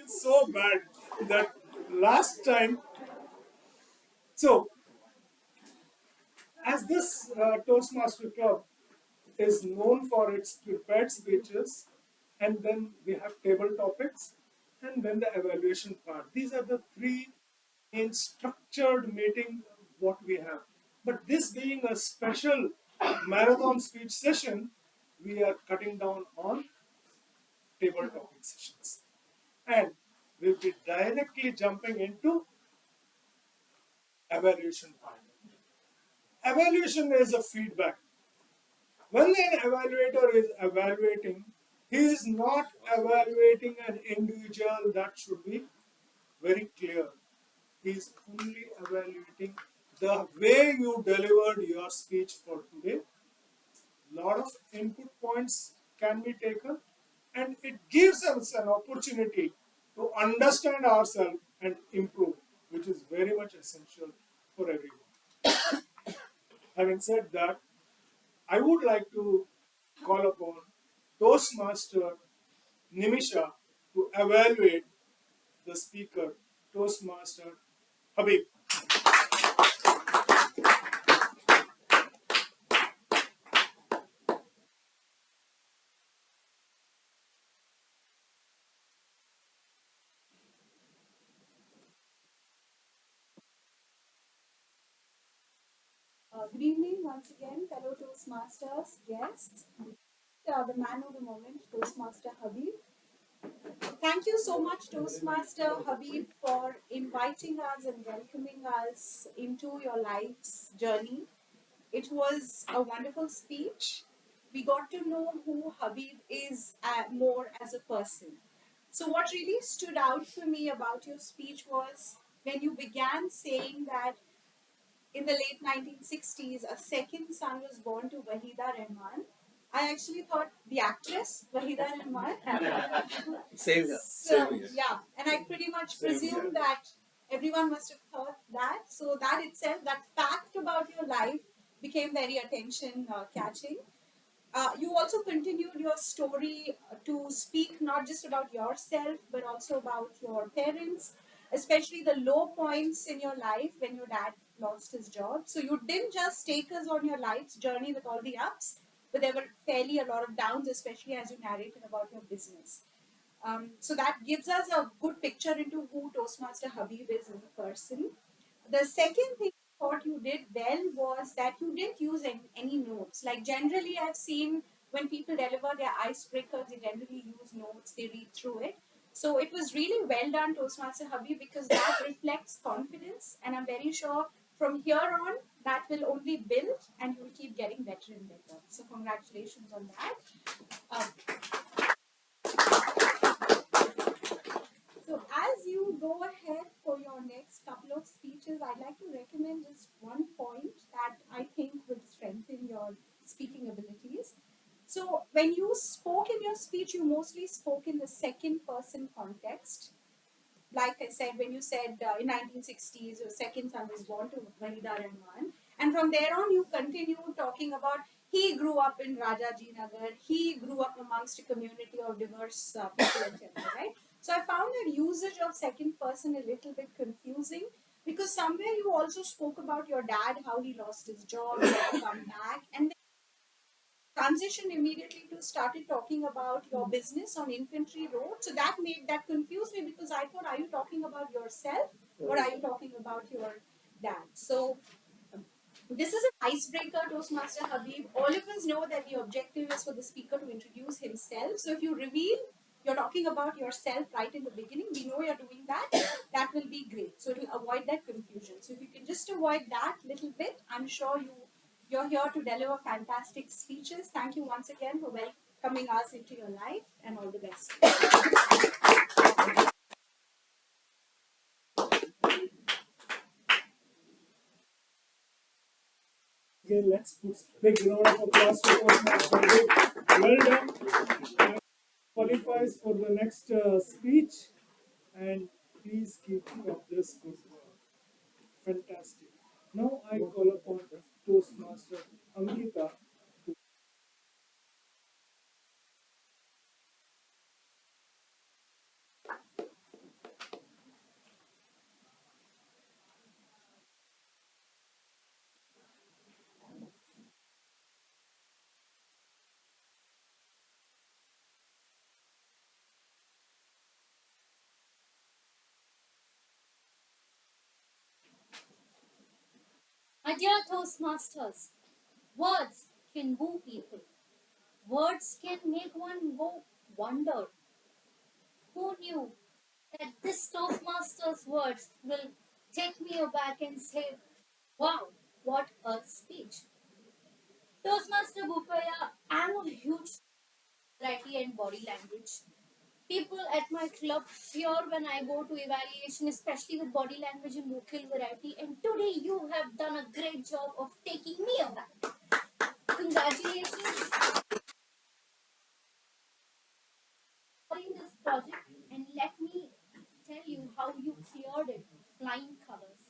feel so bad that last time. So, as this Toastmaster Club is known for its prepared speeches, and then we have table topics, and then the evaluation part. These are the three in structured meeting what we have. But this being a special marathon speech session, we are cutting down on table topic sessions. And we'll be directly jumping into evaluation part. Evaluation is a feedback. When an evaluator is evaluating, he is not evaluating an individual, that should be very clear. He is only evaluating the way you delivered your speech for today. Lot of input points can be taken, and it gives us an opportunity to understand ourselves and improve, which is very much essential for everyone. Having said that, I would like to call upon Toastmaster Nimisha to evaluate the speaker, Toastmaster Habib. Good evening once again, fellow Toastmasters, guests, the man of the moment, Toastmaster Habib. Thank you so much, Toastmaster Habib, for inviting us and welcoming us into your life's journey. It was a wonderful speech. We got to know who Habib is more as a person. So, what really stood out for me about your speech was when you began saying that in the late 1960s, a second son was born to Wahida Rahman. I actually thought the actress Wahida Rahman. Same here. So, yeah, and I pretty much presume that everyone must have thought that. So that itself, that fact about your life, became very attention catching. You also continued your story to speak not just about yourself, but also about your parents, especially the low points in your life when your dad lost his job. So you didn't just take us on your life's journey with all the ups, but there were fairly a lot of downs, especially as you narrated about your business. So that gives us a good picture into who Toastmaster Habib is as a person. The second thing I thought you did well was that you didn't use any notes. Like generally, I've seen when people deliver their icebreakers, they generally use notes, they read through it. So it was really well done, Toastmaster Habib, because that reflects confidence, and I'm very sure from here on that will only build and you will keep getting better and better. So congratulations on that. Um, So, as you go ahead for your next couple of speeches, I'd like to recommend just one point that I think will strengthen your speaking abilities. So, when you spoke in your speech, you mostly spoke in the second person context. Like I said, when you said in 1960s, your second son was born to Wahida Rahman. And from there on, you continue talking about he grew up in Rajaji Nagar, he grew up amongst a community of diverse people, etc. Right? So I found that usage of second person a little bit confusing because somewhere you also spoke about your dad, how he lost his job, he had to come back, and transitioned immediately to started talking about your business on Infantry Road. So that made that confused me because I thought, are you talking about yourself or are you talking about your dad? So this is an icebreaker, Toastmaster Habib. All of us know that the objective is for the speaker to introduce himself. So if you reveal you're talking about yourself right in the beginning, we know you're doing that, that will be great. So it will avoid that confusion. So if you can just avoid that little bit, I'm sure you're here to deliver fantastic speeches. Thank you once again for welcoming us into your life and all the best. Okay, let's put big round of applause to Toastmaster Habib. Well done. And qualifies for the next speech, and please keep up this good work. Fantastic. Now I call upon Toastmaster Ankita. dear Toastmasters, words can woo people. Words can make one go wonder. Who knew that this Toastmasters words will take me aback and say, wow, what a speech. Toastmaster Bupaya, I'm a huge variety and body language. People at my club fear when I go to evaluation, especially with body language and vocal variety. And today you have done a great job of taking me aback. Congratulations for this project, and let me tell you how you cleared it. Flying colors.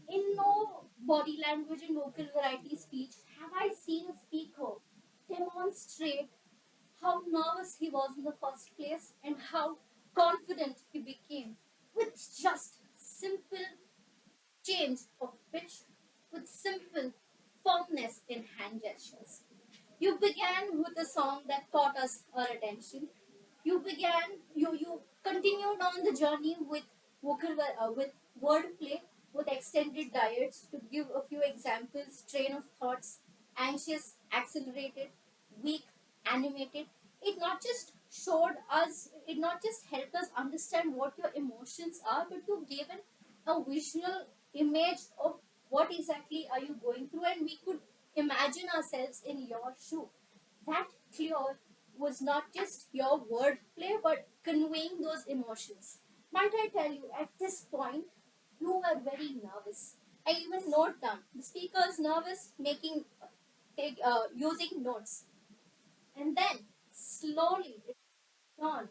In no body language and vocal variety speech have I seen a speaker demonstrate how nervous he was in the first place and how confident he became with just simple change of pitch, with simple firmness in hand gestures. You began with a song that caught us our attention. You continued on the journey with with wordplay, with extended diets. To give a few examples, train of thoughts, anxious, accelerated, weak, animated. It not just helped us understand what your emotions are, but you gave a visual image of what exactly are you going through, and we could imagine ourselves in your shoe. That clear was not just your wordplay, but conveying those emotions. Might I tell you, at this point, you were very nervous. I even note down the speaker's nervous, using notes, and then slowly it turned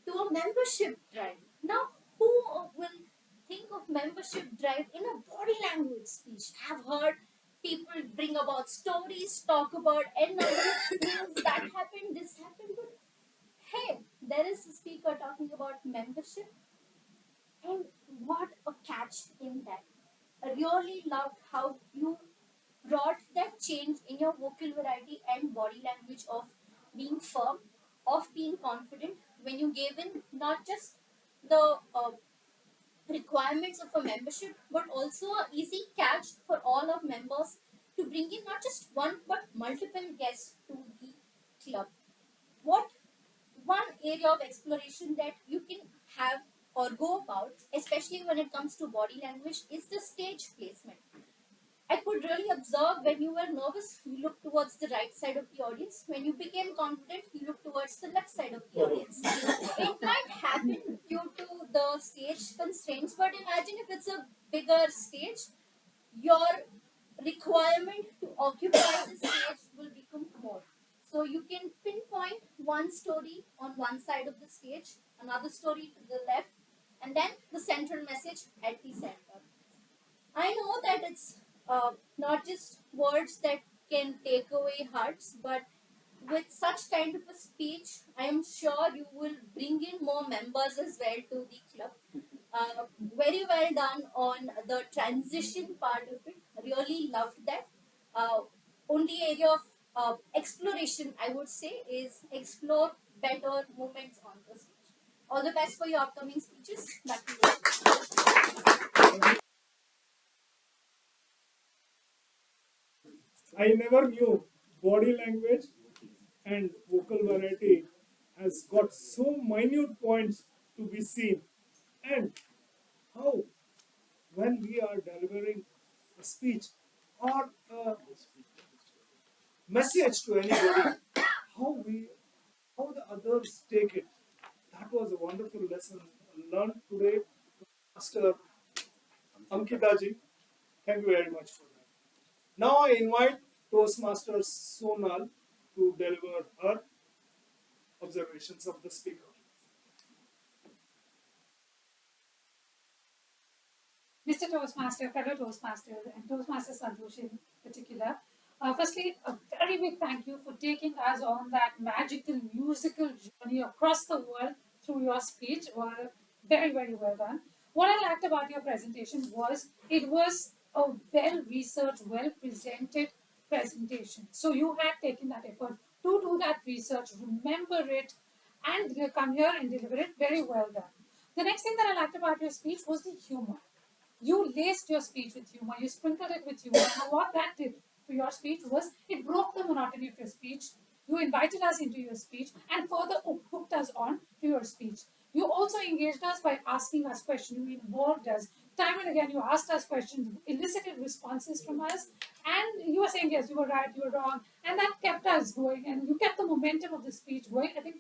to a membership drive. Now, who will think of membership drive in a body language speech? I've heard people bring about stories, talk about and things that happened, this happened, but hey, there is a speaker talking about membership, and what a catch in that. I really loved how you brought that change in your vocal variety and body language of being firm, of being confident when you gave in not just the requirements of a membership, but also a easy catch for all of members to bring in not just one but multiple guests to the club. What one area of exploration that you can have or go about, especially when it comes to body language, is the stage placement. I could really observe when you were nervous, you looked towards the right side of the audience. When you became confident, you looked towards the left side of the audience. It might happen due to the stage constraints, but imagine if it's a bigger stage, your requirement to occupy the stage will become more. So you can pinpoint one story on one side of the stage, another story to the left, and then the central message at the center. I know that it's not just words that can take away hearts, but with such kind of a speech, I am sure you will bring in more members as well to the club. Very well done on the transition part of it. Really loved that. Uh, Only area of exploration I would say is explore better moments on the stage. All the best for your upcoming speeches. Back to you. I never knew body language and vocal variety has got so minute points to be seen. And how, when we are delivering a speech or a message to anybody, how we, how the others take it. That was a wonderful lesson learned today, Master Ankita ji. Thank you very much for that. Now I invite Toastmaster Sonal to deliver her observations of the speaker. Mr. Toastmaster, fellow Toastmaster, and Toastmaster Santosh in particular. Firstly, a very big thank you for taking us on that magical musical journey across the world through your speech. Very, very well done. What I liked about your presentation was it was a well researched, well presented presentation. So you had taken that effort to do that research, remember it, and come here and deliver it. Very well done. The next thing that I liked about your speech was the humor. You laced your speech with humor, you sprinkled it with humor. And what that did for your speech was it broke the monotony of your speech. You invited us into your speech and further hooked us on to your speech. You also engaged us by asking us questions. You involved us. Time and again, you asked us questions, elicited responses from us, and you were saying, yes, you were right, you were wrong. And that kept us going, and you kept the momentum of the speech going. I think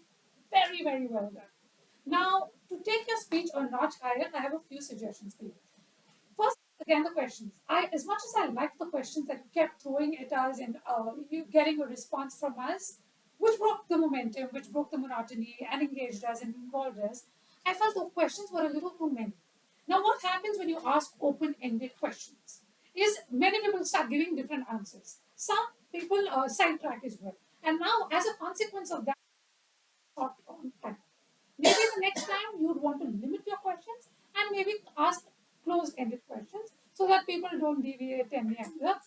very, very well done. Now, to take your speech a notch higher, I have a few suggestions for you. First, again, the questions. As much as I liked the questions that you kept throwing at us and you getting a response from us, which broke the momentum, which broke the monotony and engaged us and involved us, I felt the questions were a little too many. Now, what happens when you ask open-ended questions? Is many people start giving different answers. Some people sidetrack as well. And now, as a consequence of that, short on time. Maybe the next time you'd want to limit your questions and maybe ask closed-ended questions so that people don't deviate any further.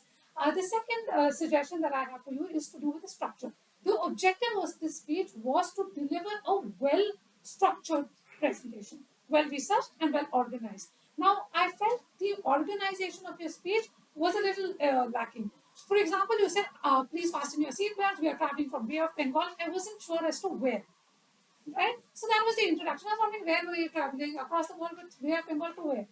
The second suggestion that I have for you is to do with the structure. The objective of this speech was to deliver a well-structured presentation, well-researched and well-organized. Now, I felt the organization of your speech was a little lacking. For example, you said, please fasten your seatbelts, we are traveling from Bay of Bengal. I wasn't sure as to where. Right? So that was the introduction. I was wondering where were you traveling across the world with Bay of Bengal to where?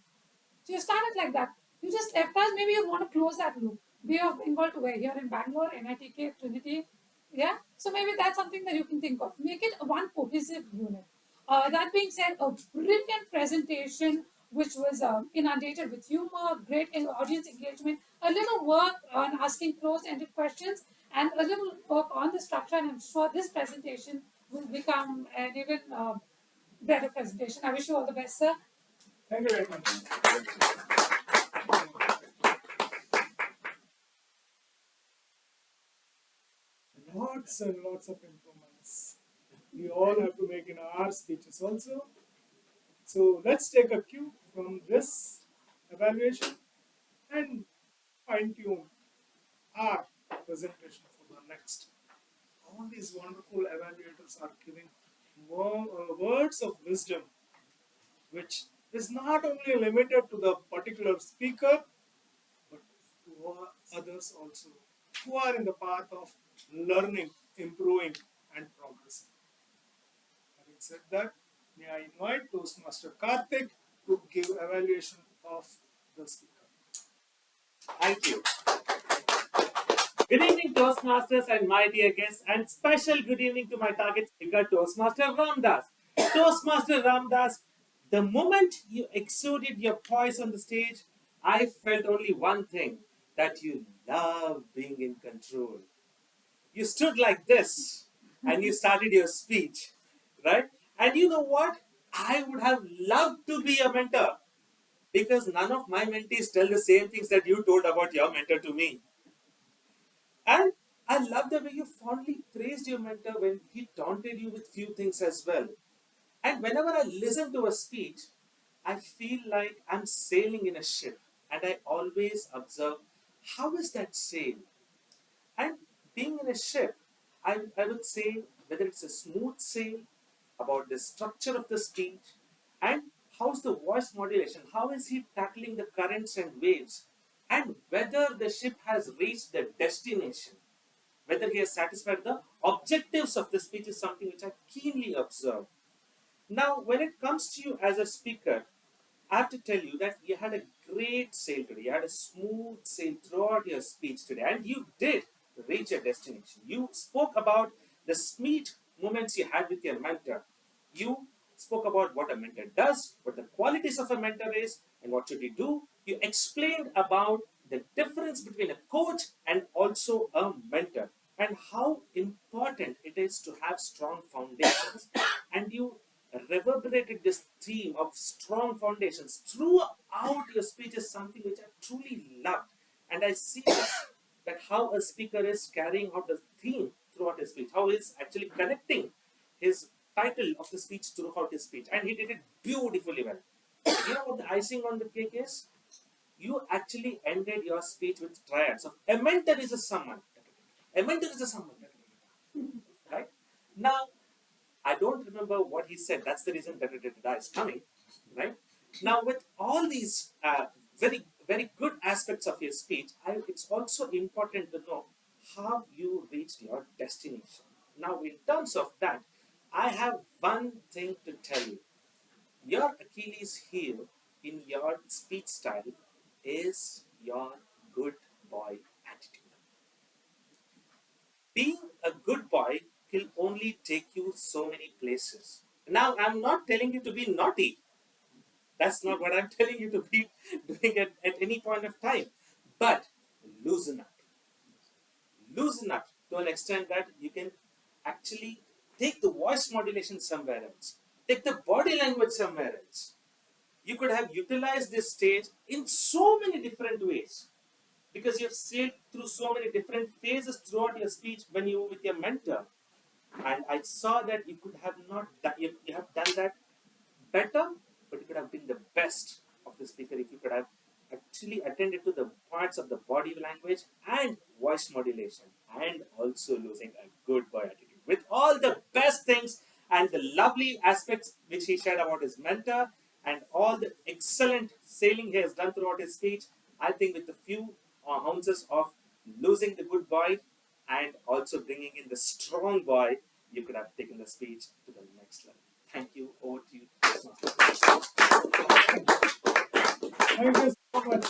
So you started like that. You just left us. Maybe you want to close that loop. Bay of Bengal to where? Here in Bangalore, NITK, Trinity. Yeah. So maybe that's something that you can think of. Make it one cohesive unit. That being said, a brilliant presentation which was inundated with humor, great audience engagement, a little work on asking closed-ended questions, and a little work on the structure. And I'm sure this presentation will become an even better presentation. I wish you all the best, sir. Thank you very much. Lots and lots of improvements. We all have to make in our speeches also. So let's take a cue from this evaluation and fine tune our presentation for the next. All these wonderful evaluators are giving words of wisdom, which is not only limited to the particular speaker, but to others also who are in the path of learning, improving, and progressing. Having said that, may I invite Toastmaster Karthik to give evaluation of the speaker. Thank you. Good evening, Toastmasters and my dear guests, and special good evening to my target speaker, Toastmaster Ramdas. Toastmaster Ramdas, the moment you exuded your poise on the stage, I felt only one thing, that you love being in control. You stood like this and you started your speech, right? And you know what? I would have loved to be a mentor because none of my mentees tell the same things that you told about your mentor to me. And I love the way you fondly praised your mentor when he taunted you with few things as well. And whenever I listen to a speech, I feel like I'm sailing in a ship and I always observe how is that sail? And being in a ship, I would say whether it's a smooth sail, about the structure of the speech, and how's the voice modulation, how is he tackling the currents and waves, and whether the ship has reached the destination, whether he has satisfied the objectives of the speech is something which I keenly observe. Now, when it comes to you as a speaker, I have to tell you that you had a great sail today. You had a smooth sail throughout your speech today, and you did reach your destination. You spoke about the sweet moments you had with your mentor. You spoke about what a mentor does, what the qualities of a mentor is, and what should he do. You explained about the difference between a coach and also a mentor, and how important it is to have strong foundations. And you reverberated this theme of strong foundations throughout your speech is something which I truly loved. And I see that how a speaker is carrying out the theme throughout his speech, how he's actually connecting his title of the speech throughout his speech. And he did it beautifully well. You know what the icing on the cake is? You actually ended your speech with triads of a mentor is a someone. A mentor is a someone. Right? Now, I don't remember what he said. That's the reason that is coming, right? Now, with all these very good aspects of your speech, it's also important to know how you reached your destination. Now, in terms of that, I have one thing to tell you. Your Achilles heel in your speech style is your good boy attitude. Being a good boy will only take you so many places. Now, I'm not telling you to be naughty. That's not what I'm telling you to be doing at any point of time. But loosen up. Loosen up to an extent that you can actually take the voice modulation somewhere else, take the body language somewhere else. You could have utilized this stage in so many different ways because you've sailed through so many different phases throughout your speech when you were with your mentor. And I saw that you could have not done, you have done that better, but you could have been the best of the speaker if you could have actually attended to the parts of the body language and voice modulation and also losing a good boy attitude with all the best things and the lovely aspects which he shared about his mentor and all the excellent sailing he has done throughout his speech. I think with a few ounces of losing the good boy and also bringing in the strong boy, you could have taken the speech to the next level. Thank you. Over to you. Thank you so much.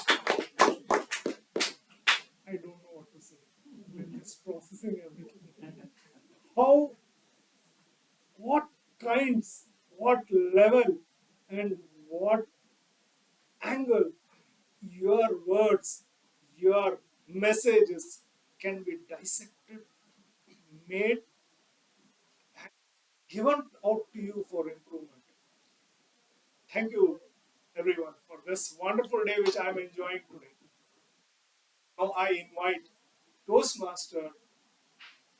I don't know what to say. I'm just processing everything. How, what kinds, what level, and what angle your words, your messages can be dissected, made, and given out to you for improvement. Thank you, everyone, for this wonderful day which I'm enjoying today. Now I invite Toastmaster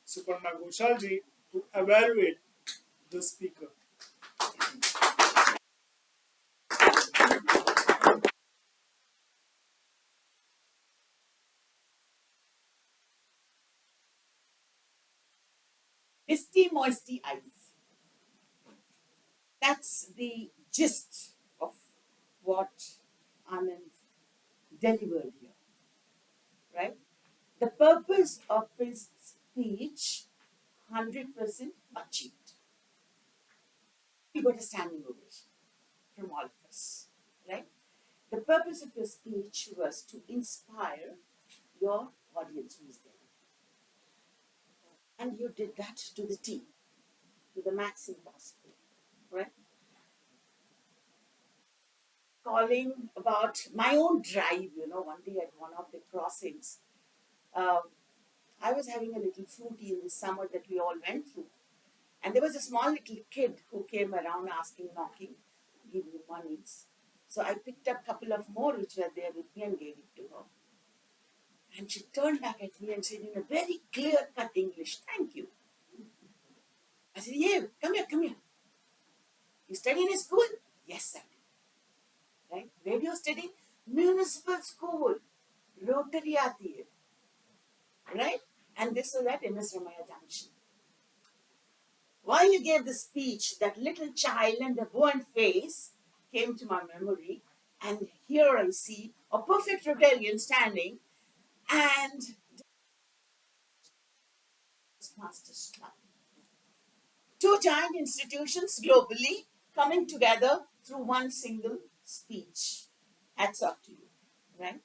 Suparna Goshalji to evaluate the speaker. Misty moisty eyes. That's the gist of what Anand delivered here, right? The purpose of his speech, 100% achieved. He got a standing ovation from all of us, right? The purpose of your speech was to inspire your audience who is there. And you did that to the T, to the maximum possible, right? Calling about my own drive, one day at one of the crossings, um, I was having a little fruity in the summer that we all went through. And there was a small little kid who came around asking, knocking, give me monies. So I picked up a couple of more which were there with me and gave it to her. And she turned back at me and said in a very clear cut English, thank you. I said, yeah, come here, come here. You study in a school? Yes, I do. Right? Where do you study? Municipal school. Rotary aati hai. Right? And this was at MS Ramaya Junction. While you gave the speech, that little child and the buoyant face came to my memory. And here I see a perfect Rotarian standing and Masters Club. Two giant institutions globally coming together through one single speech. Hats off to you, right?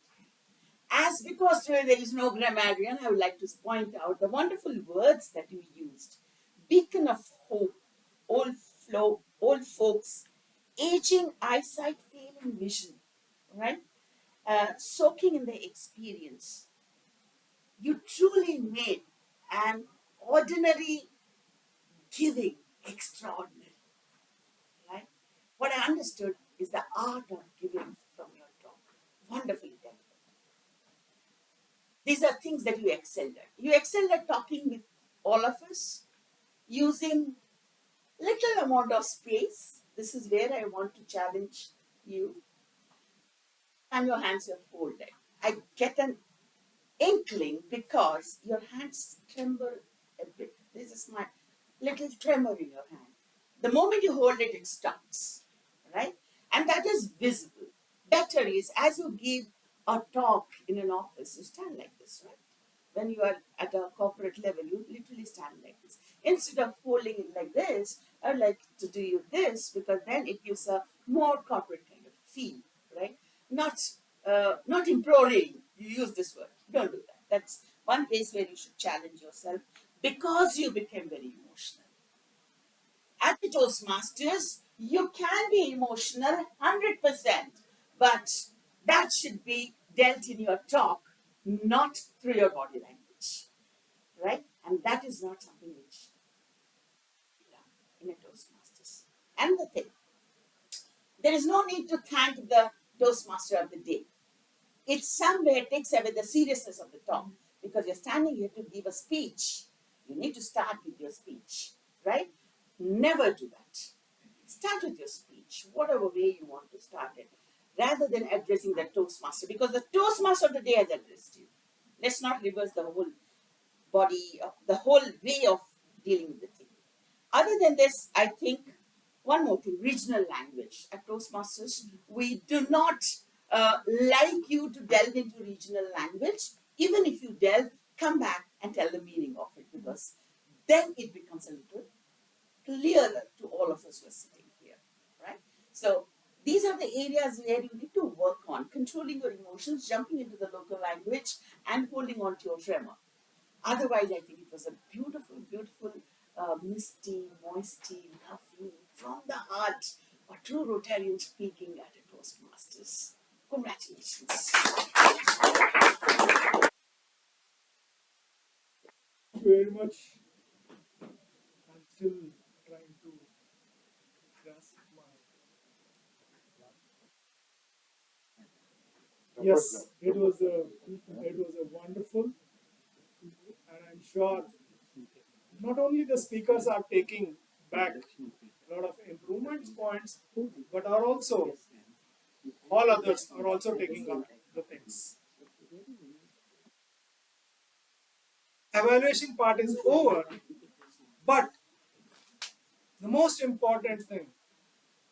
As because today there is no grammarian, I would like to point out the wonderful words that you used. Beacon of hope, old folks, aging eyesight, failing vision, right? Soaking in the experience. You truly made an ordinary giving extraordinary, right? What I understood is the art of giving from your talk. Wonderfully done. These are things that you excelled at. You excelled at talking with all of us using little amount of space. This is where I want to challenge you. And your hands are folded. I get an inkling because your hands tremble a bit. There's a small little tremor in your hand. The moment you hold it, it stops, right? And that is visible. better is, as you give a talk in an office, you stand like this, right? When you are at a corporate level, you literally stand like this. Instead of holding it like this, I'd like to do you this, because then it gives a more corporate kind of feel, right? Not imploring. You use this word. Don't do that. That's one place where you should challenge yourself, because you became very emotional. At the Toastmasters, you can be emotional 100%, but that should be dealt in your talk, not through your body language, right? And that is not something which we learn in a Toastmasters. And the thing, there is no need to thank the Toastmaster of the day. It somewhere takes away the seriousness of the talk, because you're standing here to give a speech. You need to start with your speech, right? Never do that. Start with your speech, whatever way you want to start it, rather than addressing the Toastmaster, because the Toastmaster of the day has addressed you. Let's not reverse the whole body, the whole way of dealing with the thing. Other than this, I think one more thing, regional language. At Toastmasters, we do not like you to delve into regional language. Even if you delve, come back and tell the meaning of it, because then it becomes a little clearer to all of us who are sitting here, right? So these are the areas where you need to work on controlling your emotions, jumping into the local language, and holding on to your tremor. Otherwise, I think it was a beautiful, beautiful, misty, moisty, lovely, from the heart, a true Rotarian speaking at a Toastmasters. Congratulations. Thank you very much. I'm still trying to grasp my. Yes, it was a wonderful, and I'm sure not only the speakers are taking back a lot of improvement points, but are also all others are also taking up the things. Evaluation part is over, but the most important thing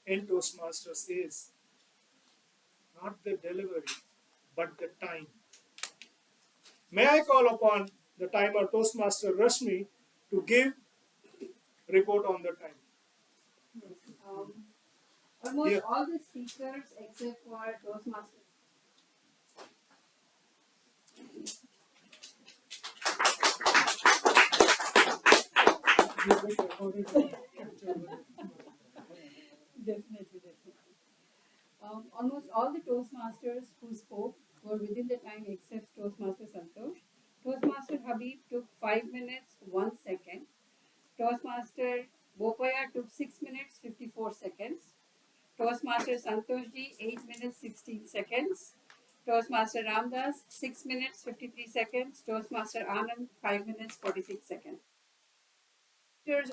in Toastmasters is not the delivery, but the time. May I call upon the timer Toastmaster Rashmi to give report on the time? Um, almost Yeah. all the speakers except for Toastmasters. Definitely, definitely. Almost all the Toastmasters who spoke were within the time except Toastmaster Santosh. Toastmaster Habib took 5 minutes 1 second. Toastmaster Bopaya took 6 minutes 54 seconds. Toastmaster Santoshji 8 minutes 16 seconds. Toastmaster Ramdas 6 minutes 53 seconds. Toastmaster Anand 5 minutes 46 seconds.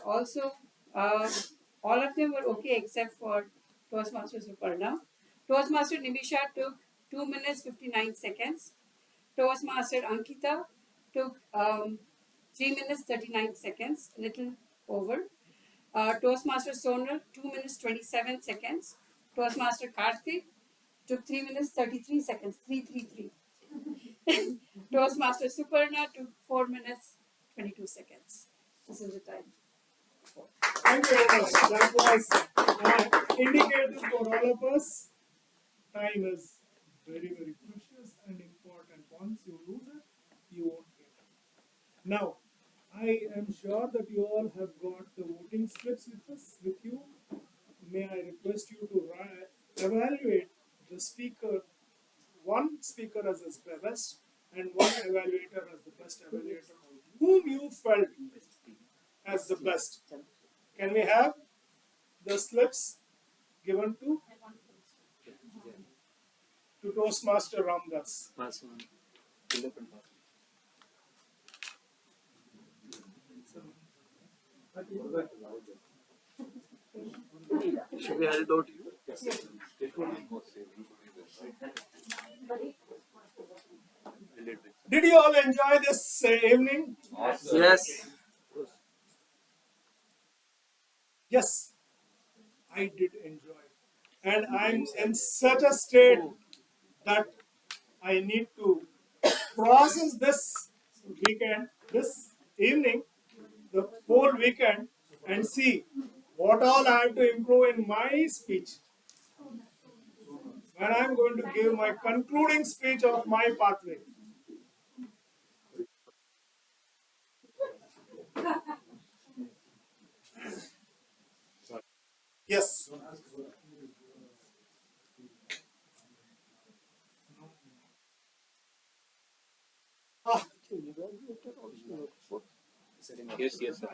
Also, uh, all of them were okay except for Toastmaster Suparna. Toastmaster Nimisha took 2 minutes 59 seconds. Toastmaster Ankita took 3 minutes 39 seconds, little over. Toastmaster Sonal 2 minutes 27 seconds. Toastmaster Karthik took 3 minutes 33 seconds, 333. Toastmaster Suparna took 4 minutes 22 seconds. This is the time. Thank you very much. That was indicative for all of us. Time is very, very precious and important. Once you lose it, you won't get it. Now, I am sure that you all have got the voting slips with you. May I request you to evaluate the speaker, one speaker as the best and one evaluator as the best evaluator, whom you felt as the best. Can we have the slips given to Toastmaster Ramdas? Should we hand it over to you? Did you all enjoy this evening? Yes. Yes, I did enjoy. and I'm in such a state that I need to process this weekend, this evening, the whole weekend, and see what all I have to improve in my speech when I'm going to give my concluding speech of my pathway. Yes. Ah, Yes, yes, sir.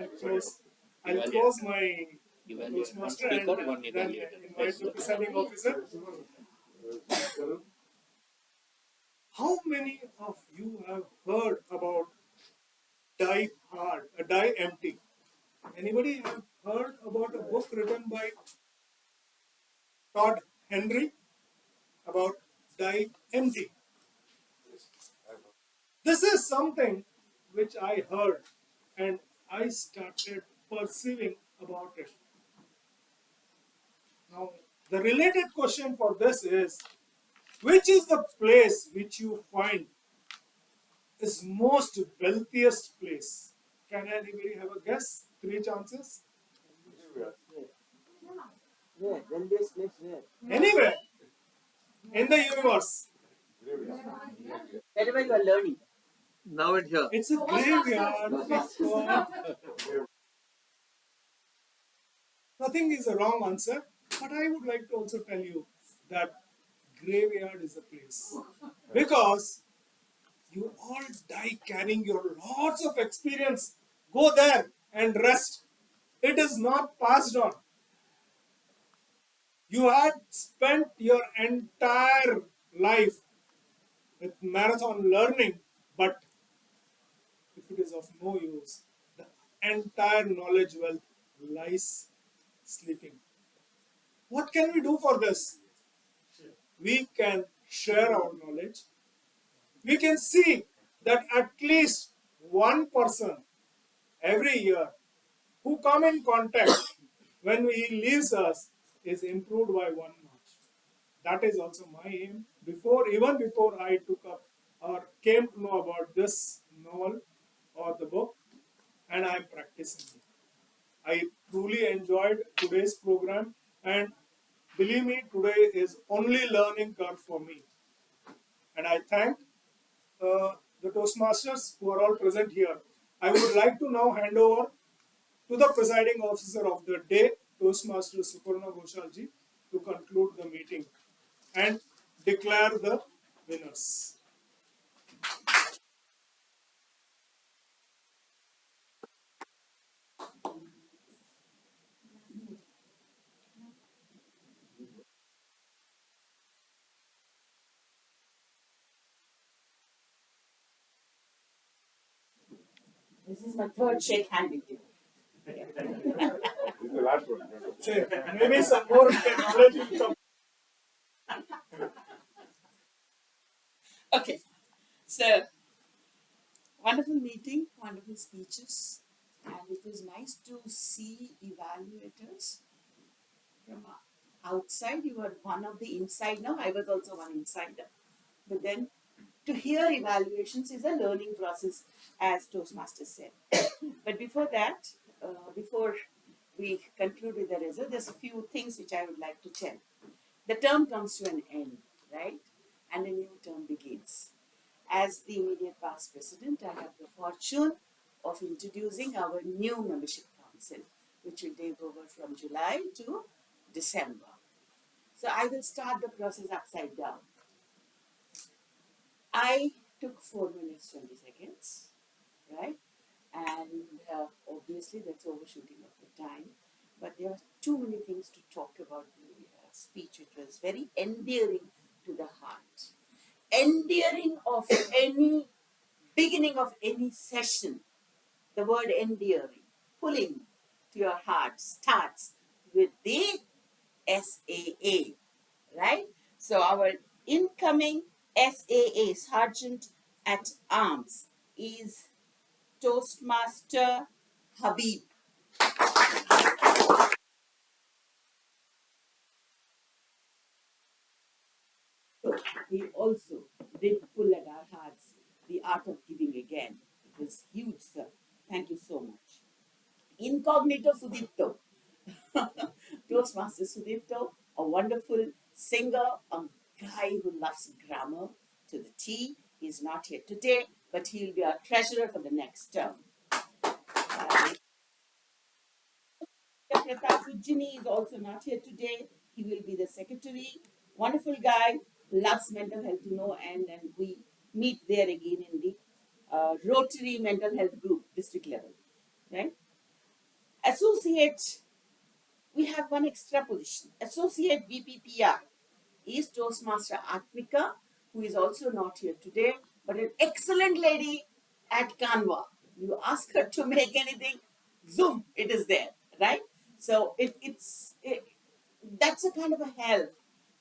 I'll close my Toastmaster and then invite the presiding officer. How many of you have heard about Die Hard, Die Empty? Anybody have heard about a book written by Todd Henry about Die Empty? This is something which I heard and I started perceiving about it. Now, the related question for this is which is the place which you find is most wealthiest place? Can anybody have a guess? Three chances. Anywhere in the universe. Wherever you are learning. Now and here. It's a graveyard. Nothing is a wrong answer, but I would like to also tell you that graveyard is a place because you all die carrying your lots of experience. Go there and rest. It is not passed on. You had spent your entire life with marathon learning, but if it is of no use, the entire knowledge wealth lies sleeping. What can we do for this? We can share our knowledge. We can see that at least one person every year who come in contact when he leaves us is improved by one notch. That is also my aim. Even before I took up or came to know about this novel or the book, and I am practicing it. I truly enjoyed today's program, and believe me, today is only learning curve for me. And I thank the Toastmasters who are all present here. I would like to now hand over to the presiding officer of the day, Toastmaster Suparna Goshalji, to conclude the meeting and declare the winners. This is my third shake hand with you. Say, maybe some more knowledge will come. Okay. So, wonderful meeting, wonderful speeches, and it was nice to see evaluators from outside. You were one of the inside now. I was also one insider. But then to hear evaluations is a learning process, as Toastmasters said. But before that, before we conclude with the result, there's a few things which I would like to tell. The term comes to an end, right? And a new term begins. As the immediate past president, I have the fortune of introducing our new membership council, which will take over from July to December. So I will start the process upside down. I took 4 minutes 20 seconds, right? And obviously that's overshooting of the time. But there are too many things to talk about the speech, which was very endearing to the heart. Endearing of any beginning of any session, the word endearing, pulling to your heart starts with the SAA, right? So our incoming SAA, Sergeant at Arms, is Toastmaster Habib. he also did pull at our hearts the art of giving again. It was huge, sir. Thank you so much. Incognito Sudipto. Toastmaster Sudipto, a wonderful singer, a guy who loves grammar to the T. He's not here today, but he'll be our treasurer for the next term. Pratap Ujjini is also not here today. He will be the secretary. Wonderful guy, loves mental health to no end, and we meet there again in the Rotary Mental Health Group, district level. Right? Associate, we have one extra position. Associate VPPR is Toastmaster Atmika, who is also not here today, but an excellent lady at Canva. You ask her to make anything, zoom, it is there, right? So that's a kind of a help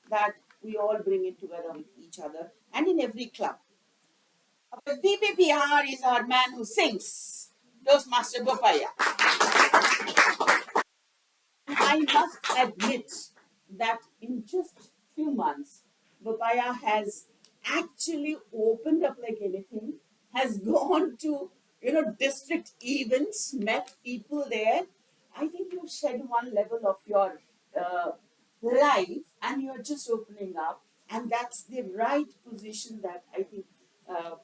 that we all bring in together with each other and in every club. Our VPPR is our man who sings, Toastmaster Bopaya. I must admit that in just few months, Bopaya has actually opened up like anything, has gone to district events, met people there. I think you've shed one level of your life, and you're just opening up, and that's the right position that I think uh,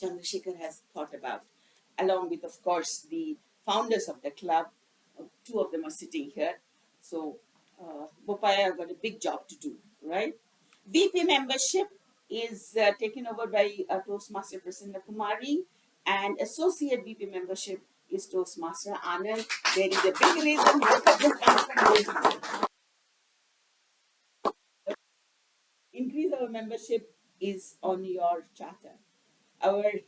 Chandrasekhar has thought about, along with, of course, the founders of the club. Two of them are sitting here. So, Bopaya have got a big job to do, right? VP membership is taken over by Toastmaster Prasanna Kumari, and Associate VP membership is Toastmaster Anand. There is a big reason both of them come from Delhi. Increase our membership is on your charter. Our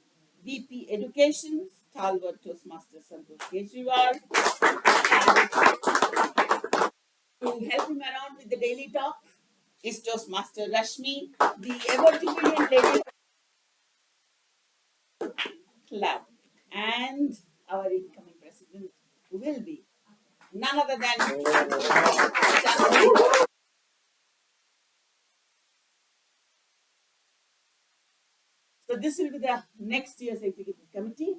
VP Education, Stalwart Toastmaster Santosh Kejriwal. To help him around with the daily talk is Toastmaster Rashmi, the ever-jubilant lady club. And our incoming president will be none other than So this will be the next year's executive committee,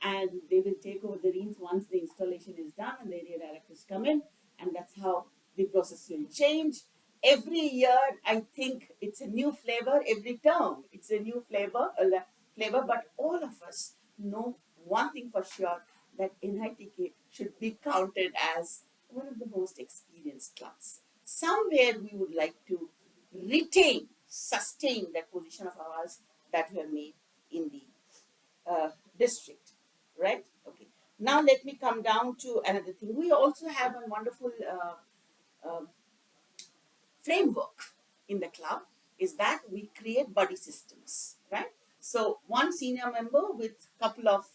and they will take over the reins once the installation is done and the area directors come in, and that's how the process will change. Every year, I think it's a new flavor. Every term, it's a new flavor. But all of us know one thing for sure, that NITK should be counted as one of the most experienced clubs. Somewhere we would like to sustain that position of ours that we have made in the district, right? Okay. Now let me come down to another thing. We also have a wonderful framework in the club, is that we create buddy systems, right? So one senior member with a couple of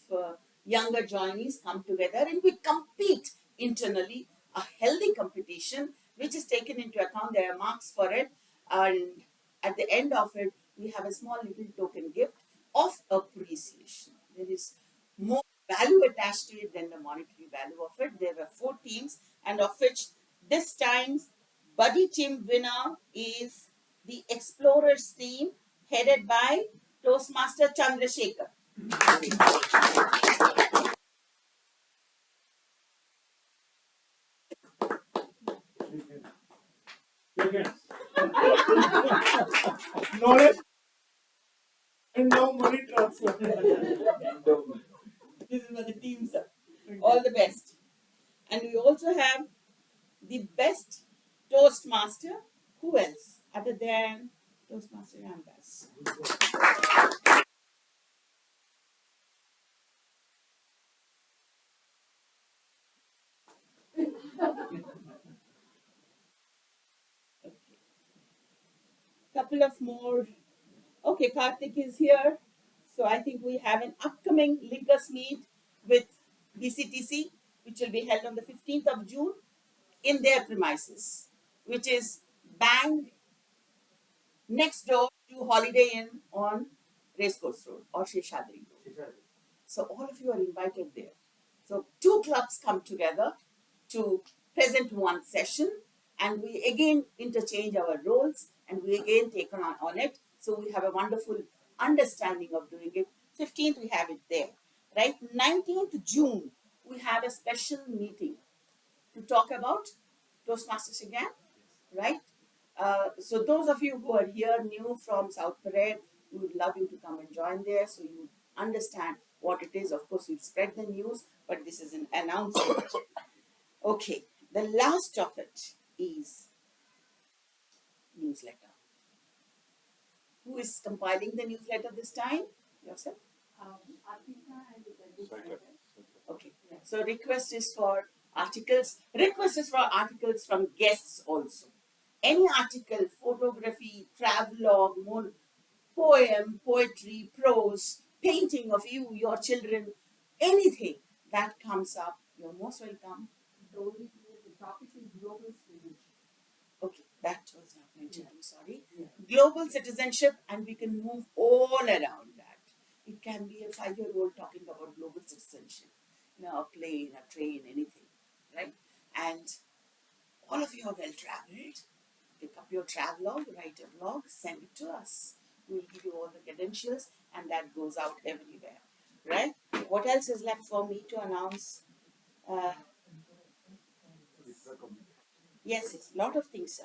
younger joinees come together and we compete internally, a healthy competition which is taken into account. There are marks for it, and at the end of it we have a small little token gift of appreciation. There is more value attached to it than the monetary value of it. There were 4 teams, and of which this time's buddy team winner is the Explorers team, headed by Toastmaster Chandrasekhar. Knowledge and now money transfer. This is for the team, sir. All the best. And we also have the best Toastmaster. Who else other than Toastmaster Ramdas? Couple of more. Okay, Karthik is here. So I think we have an upcoming linkers meet with BCTC, which will be held on the 15th of June in their premises, which is bang next door to Holiday Inn on Racecourse Road or Sheshadri Road. So all of you are invited there. So 2 clubs come together to present one session, and we again interchange our roles, and we again take on it. So we have a wonderful understanding of doing it. 15th, we have it there, right? 19th June, we have a special meeting to talk about Toastmasters again, right? So those of you who are here new from South Parade, we would love you to come and join there so you understand what it is. Of course, we'll spread the news, but this is an announcement. Okay, the last of it is newsletter. Who is compiling the newsletter this time? Yourself? Okay, so request is for articles. Request is for articles from guests also. Any article, photography, travelogue, poem, poetry, prose, painting of you, your children, anything that comes up, you're most welcome. The topic is global citizenship. Okay, that was not mentioned, I'm sorry. Global citizenship, and we can move all around that. It can be a 5-year-old talking about global citizenship, a plane, a train, anything, right? And all of you are well traveled. Pick up your travelogue, write a blog, send it to us. We'll give you all the credentials, and that goes out everywhere, right? What else is left for me to announce? Yes, a lot of things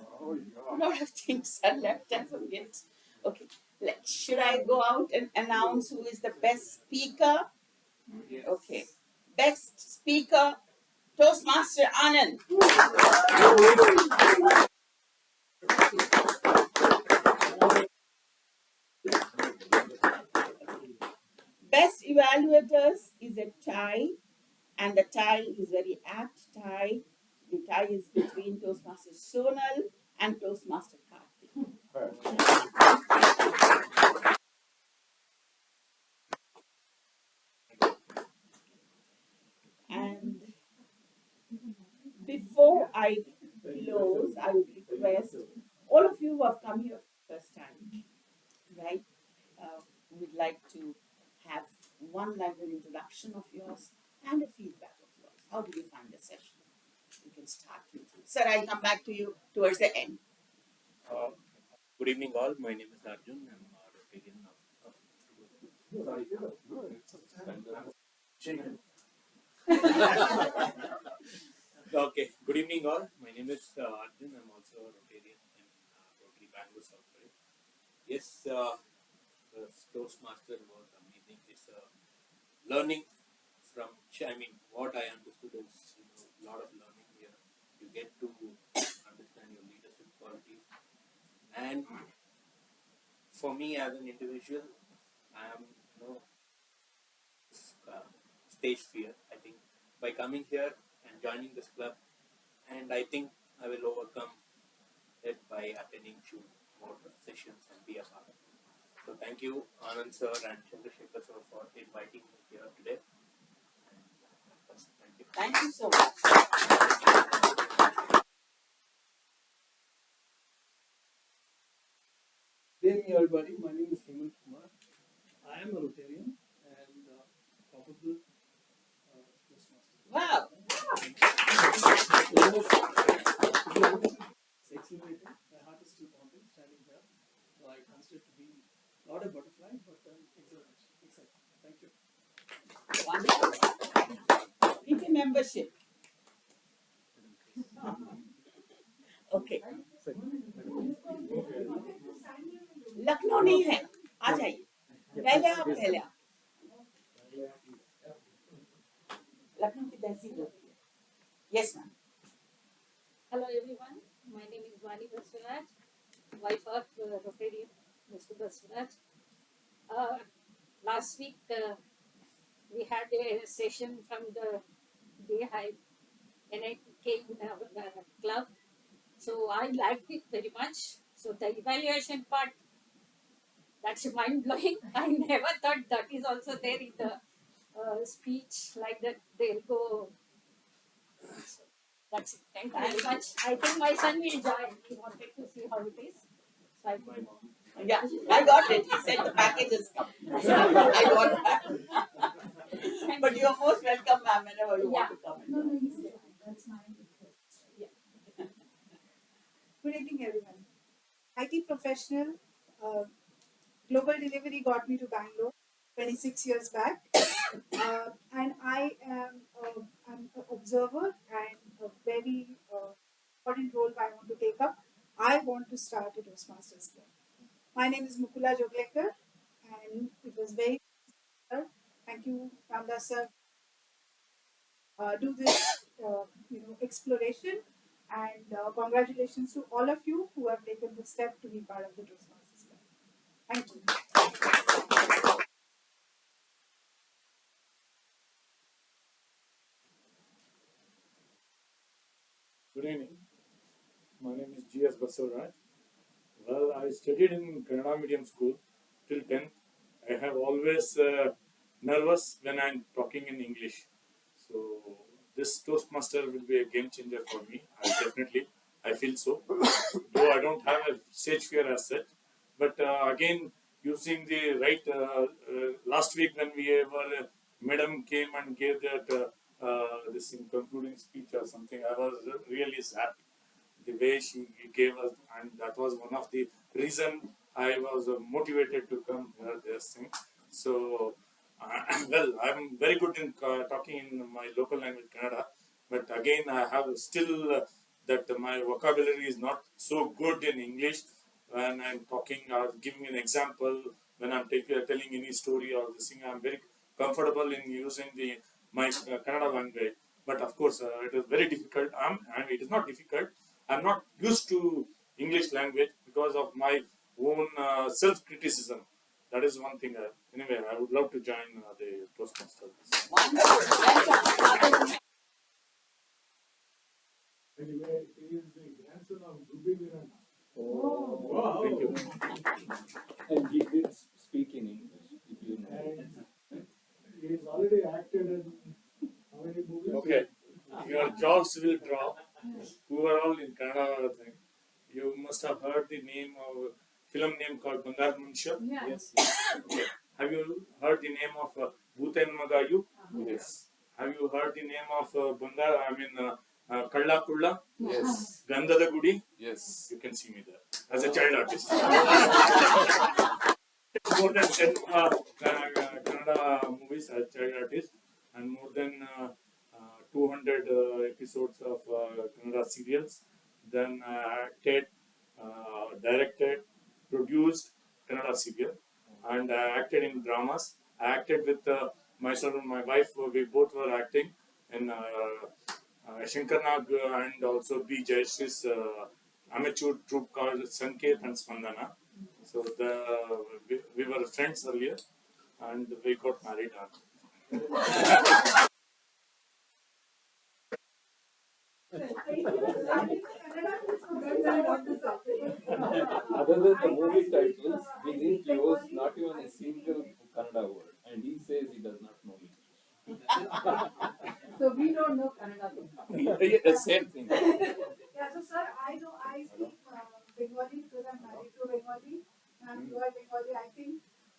are left as of yet. Okay, should I go out and announce who is the best speaker? Yes. Okay, best speaker, Toastmaster Anand. Best evaluators is a tie, and the tie is very apt tie. The tie is between Toastmaster Sonal and Toastmaster Karthik. And before I close, I would request all of you who have come here for the first time, right? We'd like to have one line of introduction of yours and a feedback of yours. How did you find the session? We can start with you. Sir, I'll come back to you towards the end. Good evening, all. My name is Arjun. I'm a Rotarian Okay. Good evening, all. My name is Arjun. I'm also a Rotarian in Rotary Bangalore South Parade. Yes, the Toastmaster was amazing. It's learning from. What I understood is a lot of learning here. You get to understand your leadership qualities, and for me as an individual, I am stage fear. I think by coming here and joining this club, and I think I will overcome it by attending few more sessions and be a part of it. So thank you, Anand sir and Chandrasekhar sir, for inviting me here today. Thank you. Thank you so much. Good evening, everybody. My name is Hemant Kumar. I am a Rotarian and probable Toastmaster. Wow. It's exhilarating. My heart is still pounding standing here. So I consider it to be not a butterfly, but an exciting. Thank you. Wonderful. PP membership. Okay. Lucknow नहीं है, आ जाइए. पहले आप. लखनऊ की तहसील होती है. Yes, ma'am. Hello everyone, my name is Vani Baswaraj, wife of Rotarian Mr. Baswaraj. Last week we had a session from the Bhive Nitk club, so I liked it very much. So the evaluation part, that's mind blowing. I never thought that is also there in the speech like that. They'll go. That's it. Thank you very much. I think my son will join. He wanted to see how it is. So I think. Yeah, I got it. He said the package is coming. I got that. But you are most welcome, ma'am, whenever you want to come. No, he's there. That's my request. Yeah. Good evening, everyone. IT professional, global delivery got me to Bangalore 26 years back, and I am I'm an observer and a very important role I want to take up. I want to start a Toastmasters club. My name is Mukula Joglekar, and it was very thank you, Ramdas sir, do this exploration, and congratulations to all of you who have taken the step to be part of the Toastmasters club. Thank you. Good evening. My name is G.S. Basavaraj. Well, I studied in Kannada medium school till 10th. I have always nervous when I'm talking in English. So this Toastmaster will be a game changer for me. I feel so. Though I don't have a stage fear as such, but again using the right last week when we were madam came and gave that this concluding speech or something, I was really zapped the way she gave us, and that was one of the reason I was motivated to come here. This thing. So, well, I'm very good in talking in my local language, Kannada, but again, I have still that my vocabulary is not so good in English when I'm talking or giving an example. When I'm telling any story or this thing, I'm very comfortable in using my Kannada language. But of course, it is very difficult. And it is not difficult. I'm not used to English language because of my own self-criticism. That is one thing. Anyway, I would love to join the Toastmasters. Anyway, he is the grandson of Dubbi Virana. Oh, wow. Thank you. And he did speak in English, if you know. And he has already acted in how many movies? Okay, your jaws will drop. Who are all in Kannada thing. You must have heard the name of a film name called Bangar Mansha. Yeah. Yes, Okay. Have you heard the name of Bhutan Magayu? yes, Have you heard the name of Kalla Kulla? yes, Gandhada Gudi? yes. You can see me there as a child artist. More than 10 Kannada movies as child artist, and more than 200 episodes of Kannada serials. Then acted, directed, produced Kannada serial, and I acted in dramas. I acted with myself and my wife. We both were acting in Shankar Nag and also B. Jayashree's amateur troupe called Sanket and Spandana. So we were friends earlier, and we got married. Other than the movie titles, we didn't use not even a single Kannada word, and he says he does not know English. So we don't know Kannada. Yeah, same thing. Yeah, so sir, I know I speak Bengali because I'm married to Bengali. I'm pure Bengali. I think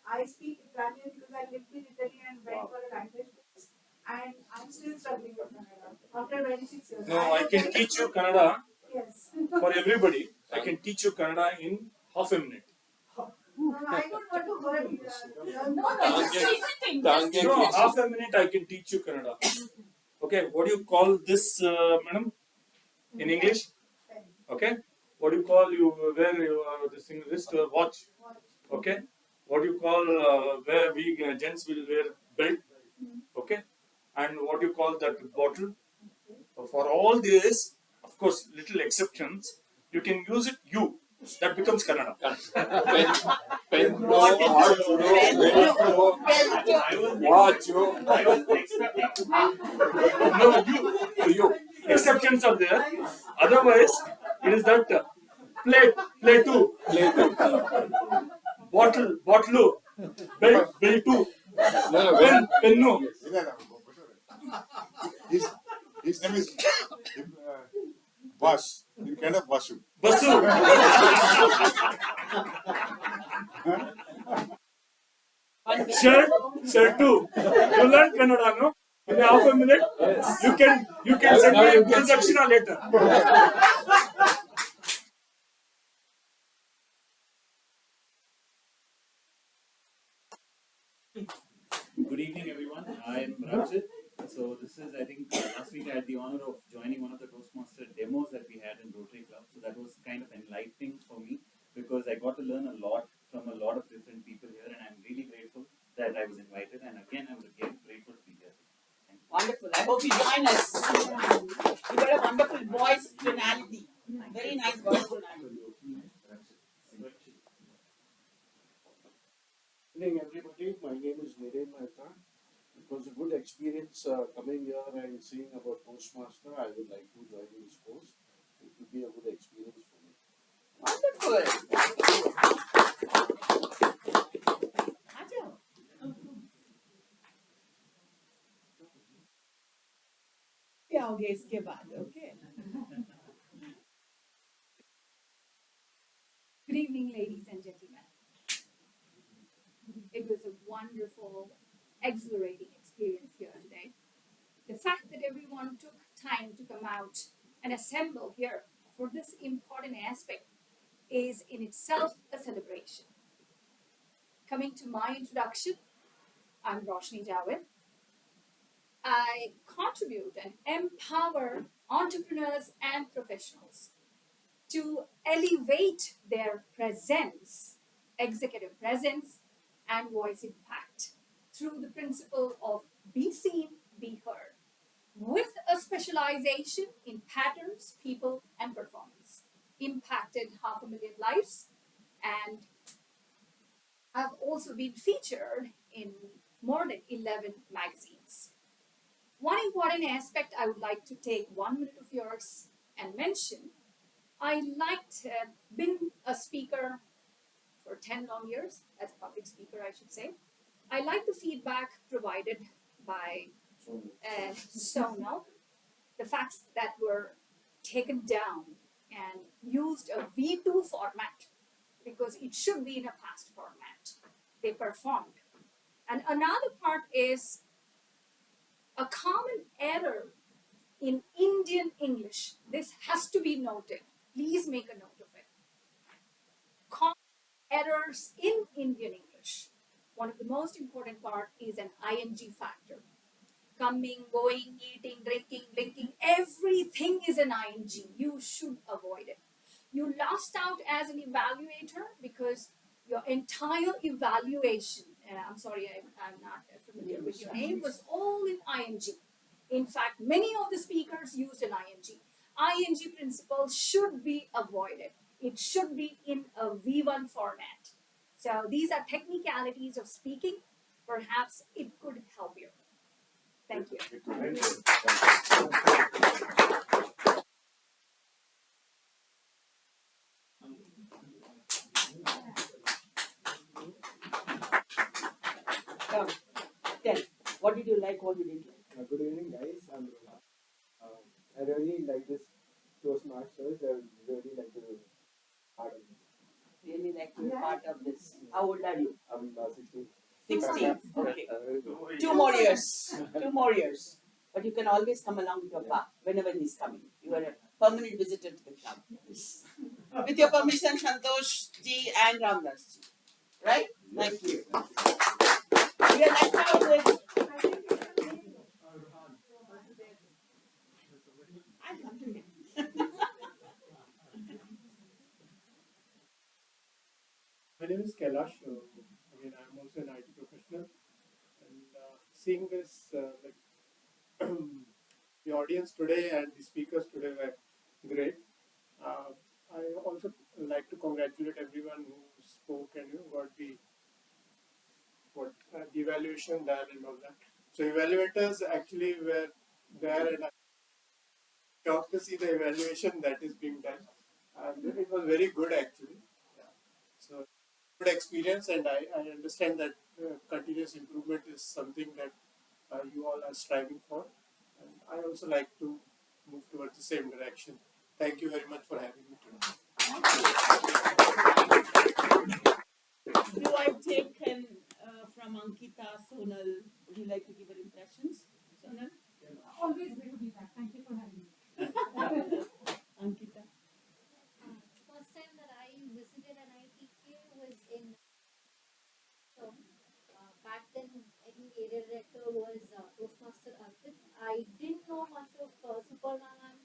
I speak Italian because I lived in Italy and went for a language course. And I'm still struggling with Kannada after 26 years. No, I can teach you Kannada Yes. for everybody. I can teach you Kannada in half a minute. No, I don't want to learn. No, just say something. Just No, half a minute I can teach you Kannada. Okay, what do you call this, madam? In English? Okay. What do you call you wear this thing wrist watch? Okay. What do you call where we gents will wear belt? Okay. And what do you call that bottle? For all this, of course, little exceptions, you can use it you. That becomes Kannada. Watch you. I was expecting. No, you. Exceptions are there. Otherwise, it is that play two, bottle, bell two, pennu. His name is Vash. In kind of Vashu. Basu. Shirt two. You learn Kannada, no? In half a minute, you can send me a introduction later. Good evening, everyone. I'm Rajit. So this is, I think, last week I had the honor of joining one of the Toastmaster demos that we had in Rotary Club. So that was kind of enlightening for me because I got to learn a lot from a lot of different people here, and I'm really grateful that I was invited. And again, I'm again grateful to be here. Thank you. Wonderful. I hope you join us. You got a wonderful voice tonality. Very nice voice tonality. Good evening, everybody. My name is Nitk Bhive. It was a good experience coming here and seeing about Toastmaster. I would like to join this course. It would be a good experience for me. Wonderful. क्या होगा इसके बाद? Okay. Good evening, ladies and gentlemen. It was a wonderful, exhilarating experience here today. The fact that everyone took time to come out and assemble here for this important aspect is in itself a celebration. Coming to my introduction, I'm Roshni Javed. I contribute and empower entrepreneurs and professionals to elevate their presence, executive presence, and voice impact through the principle of be seen, be heard, with a specialization in patterns, people, and performance. Impacted 500,000 lives, and I've also been featured in more than 11 magazines. One important aspect I would like to take 1 minute of yours and mention. I liked been a speaker for 10 long years, as a public speaker, I should say. I like the feedback provided by Sonal, the facts that were taken down and used a V2 format because it should be in a past format. They performed. And another part is a common error in Indian English. This has to be noted. Please make a note of it. Common errors in Indian English. One of the most important part is an ing factor. Coming, going, eating, drinking, blinking, everything is an ing. You should avoid it. You lost out as an evaluator because your entire evaluation, I'm sorry, I'm not familiar with your name, was all in ing. In fact, many of the speakers used an ing. ING principle should be avoided. It should be in a V1 format. So these are technicalities of speaking. Perhaps it could help you. Thank you. Come, tell. What did you like? What you didn't like? Good evening, guys. I'm Rohan. I really like this Toastmasters. I really like to be part of this. Really like to be part of this. How old are you? I'm 16. 16. Okay. 2 more years. 2 more years. But you can always come along with your pa whenever he's coming. You are a permanent visitor to the club. With your permission, Santosh ji and Ramdas ji. Right? Thank you. We are left out with. I'll come to him. My name is Kailash. Again, I'm also an IT professional. And seeing this, the audience today and the speakers today were great. I also like to congratulate everyone who spoke and got the evaluation there and all that. So evaluators actually were there, and I got to see the evaluation that is being done, and it was very good actually. Yeah. So good experience, and I understand that continuous improvement is something that you all are striving for, and I also like to move towards the same direction. Thank you very much for having me today. Do I take from Ankita, Sonal? Would you like to give her impressions, Sonal? Always great to be back. Thank you for having me. Ankita. First time that I visited an ITK was in, so back then director was Toastmaster Arpit. I didn't know much of Suparna ma'am,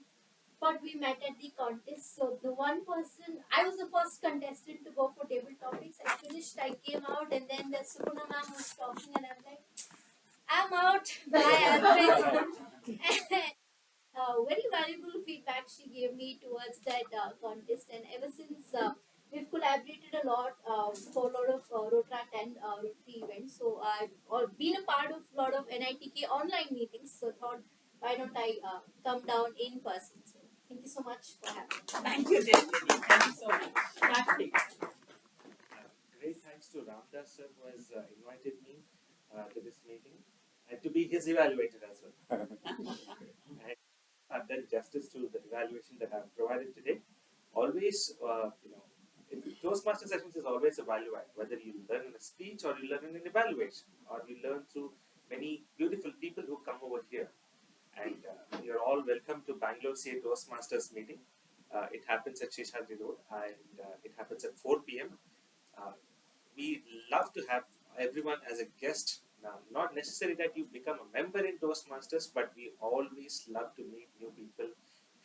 but we met at the contest. So the one person, I was the first contestant to go for table topics. I finished, I came out, and then the Suparna ma'am was talking, and I'm like, I'm out. Bye, Arpit. Very valuable feedback she gave me towards that contest, and ever since we've collaborated a lot for a lot of Rotaract and Rotary events. So I've been a part of a lot of NITK online meetings. So thought, why don't I come down in person? So thank you so much for having me. Thank you, Devgiri. Thank you so much. Karthik. Great thanks to Ramdas sir who has invited me to this meeting and to be his evaluator as well. And I've done justice to the evaluation that I've provided today. Always, Toastmaster sessions is always a value add, whether you learn in a speech or you learn in an evaluation or you learn through many beautiful people who come over here. And you're all welcome to Bangalore CA Toastmasters meeting. It happens at Sheshadri Road and it happens at 4 p.m. Uh, we love to have everyone as a guest. Now, not necessary that you become a member in Toastmasters, but we always love to meet new people,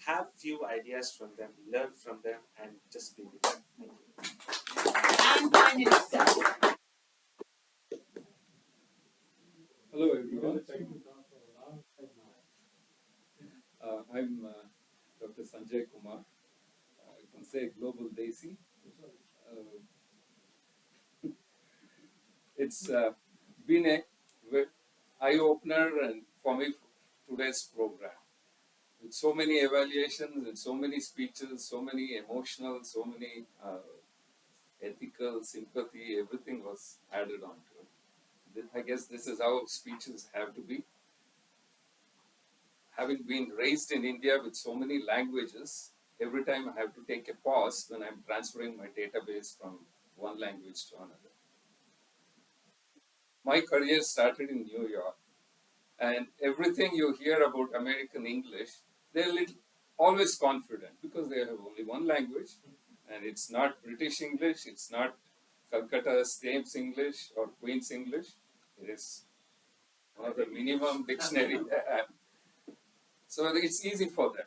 have few ideas from them, learn from them, and just be with them. Thank you. And finally, sir. Hello everyone. I'm Dr. Sanjay Kumar. You can say Global Desi. It's been a eye opener and for me today's program. With so many evaluations and so many speeches, so many emotional, so many ethical, sympathy, everything was added on to it. I guess this is how speeches have to be. Having been raised in India with so many languages, every time I have to take a pause when I'm transferring my database from one language to another. My career started in New York, and everything you hear about American English, they're always confident because they have only one language, and it's not British English, it's not Calcutta Thames English or Queen's English. It is one of the minimum dictionary they have. So it's easy for them,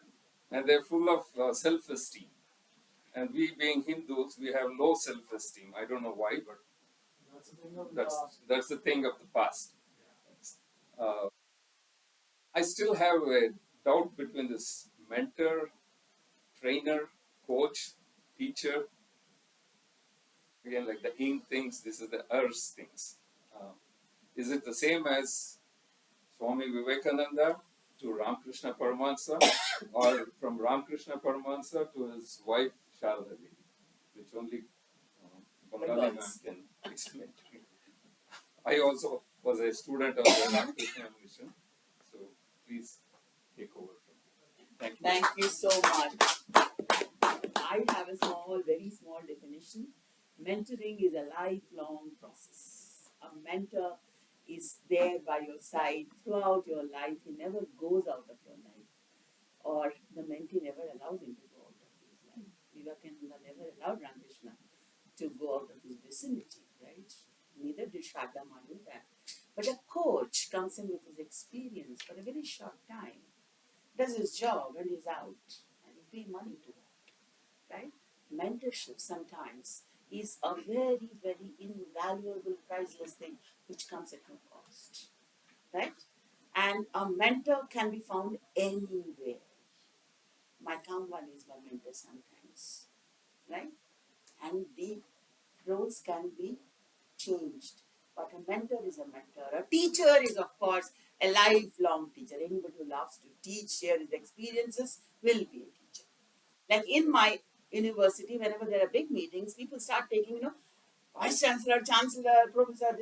and they're full of self-esteem. And we being Hindus, we have low self-esteem. I don't know why, but that's the thing of the past. I still have a doubt between this mentor, trainer, coach, teacher. Again, like the ing things, this is the earth things. Is it the same as Swami Vivekananda to Ramakrishna Paramahansa, or from Ramakrishna Paramahansa to his wife Sharada Devi, which only Bengali man can explain to me. I also was a student of the Ramakrishna mission, so please take over from me. Thank you. Thank you so much. I have a very small definition. Mentoring is a lifelong process. A mentor is there by your side throughout your life. He never goes out of your life, or the mentee never allows him to go out of his life. Vivekananda never allowed Ramakrishna to go out of his vicinity, right? Neither did Shardama do that. But a coach comes in with his experience for a very short time, does his job, and is out, and you pay money to that, right? Mentorship sometimes is a very, very invaluable, priceless thing which comes at no cost, right? And a mentor can be found anywhere. My Kamwan is my mentor sometimes, right? And the roles can be changed. But a mentor is a mentor. A teacher is, of course, a lifelong teacher. Anybody who loves to teach, share his experiences, will be a teacher. Like in my university, whenever there are big meetings, people start taking, Vice Chancellor, Chancellor, Professor.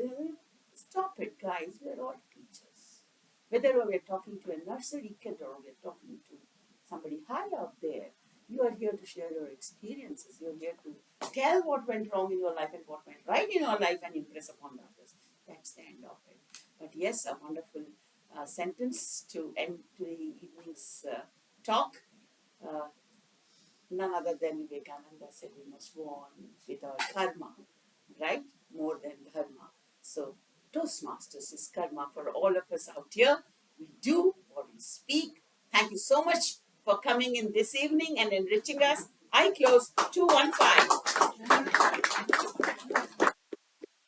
Stop it, guys. We're all teachers. Whether we're talking to a nursery kid or we're talking to somebody high up there, you are here to share your experiences. You're here to tell what went wrong in your life and what went right in your life and impress upon others. That's the end of it. But yes, a wonderful sentence to end the evening's talk. None other than Vivekananda said we must go on with our karma, right? More than dharma. So, Toastmasters is karma for all of us out here. We do what we speak. Thank you so much for coming in this evening and enriching us. I close 215.